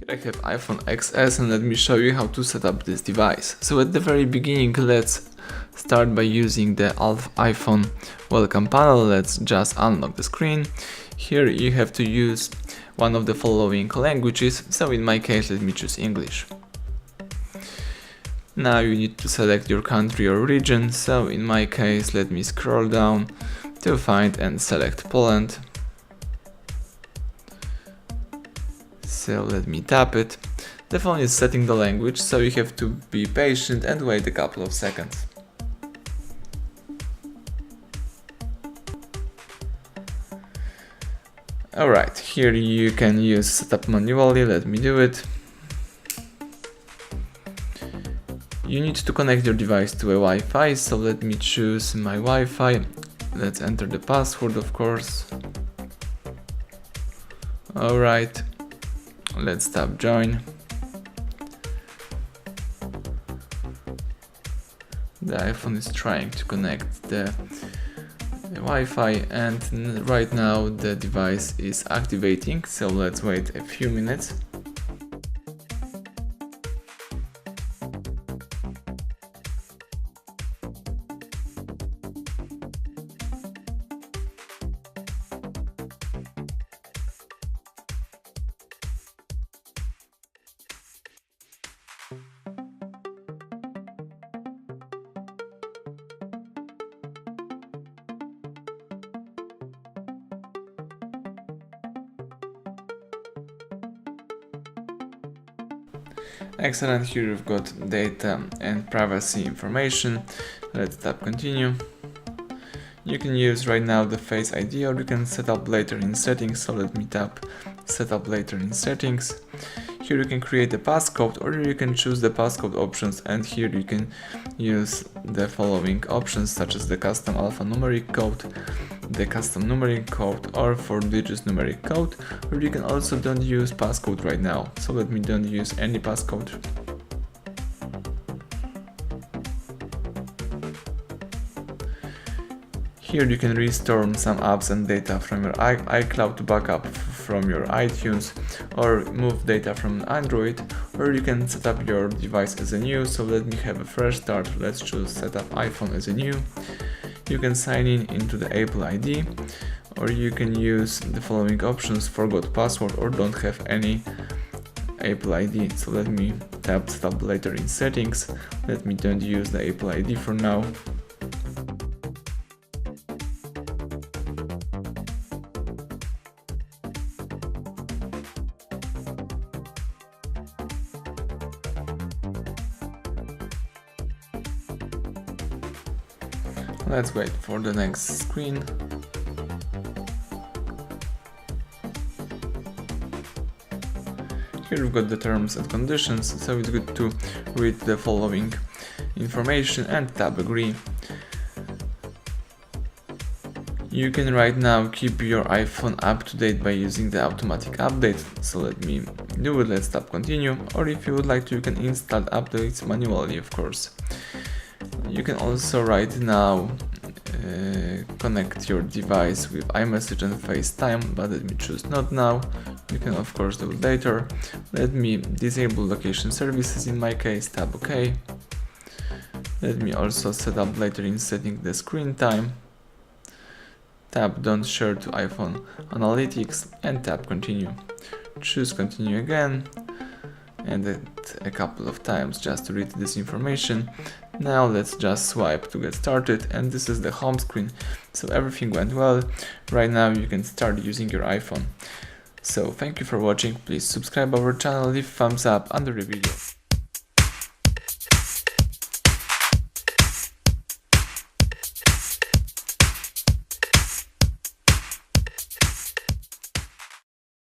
I have iPhone XS and let me show you how to set up this device. So at the very beginning, let's start by using the iPhone welcome panel. Let's just unlock the screen. Here you have to use one of the following languages, so in my case let me choose English. Now you need to select your country or region, so in my case let me scroll down to find and select Poland. So let me tap it. The phone is setting the language, so you have to be patient and wait a couple of seconds. Alright, here you can use setup manually, let me do it. You need to connect your device to a Wi-Fi, so let me choose my Wi-Fi. Let's enter the password, of course. Alright. Let's tap join. The iPhone is trying to connect the Wi-Fi and right now the device is activating, so let's wait a few minutes. Excellent, here you've got data and privacy information. Let's tap continue. You can use right now the Face ID or you can set up later in settings, so let me tap set up later in settings. Here you can create a passcode or you can choose the passcode options, and here you can use the following options such as the custom alphanumeric code, the custom numeric code or 4-digit numeric code, or you can also don't use passcode right now, so let me don't use any passcode. Here you can restore some apps and data from your iCloud to backup from your iTunes, or move data from Android, or you can set up your device as a new, so let me have a fresh start. Let's choose set up iPhone as a new. You can sign in into the Apple ID, or you can use the following options: forgot password or don't have any Apple ID. So let me tap set up later in settings. Let me don't use the Apple ID for now. Let's wait for the next screen. Here we've got the terms and conditions, so it's good to read the following information and tap agree. You can right now keep your iPhone up to date by using the automatic update, so let me do it. Let's tap continue, or if you would like to, you can install updates manually, of course. You can also right now connect your device with iMessage and FaceTime, but let me choose not now. You can of course do it later. Let me disable location services in my case, tap OK. Let me also set up later in setting the screen time. Tap don't share to iPhone analytics and tap continue. Choose continue again and a couple of times just to read this information. Now let's just swipe to get started, and this is the home screen, so everything went well. Right now you can start using your iPhone. So thank you for watching, please subscribe our channel, leave thumbs up under the video.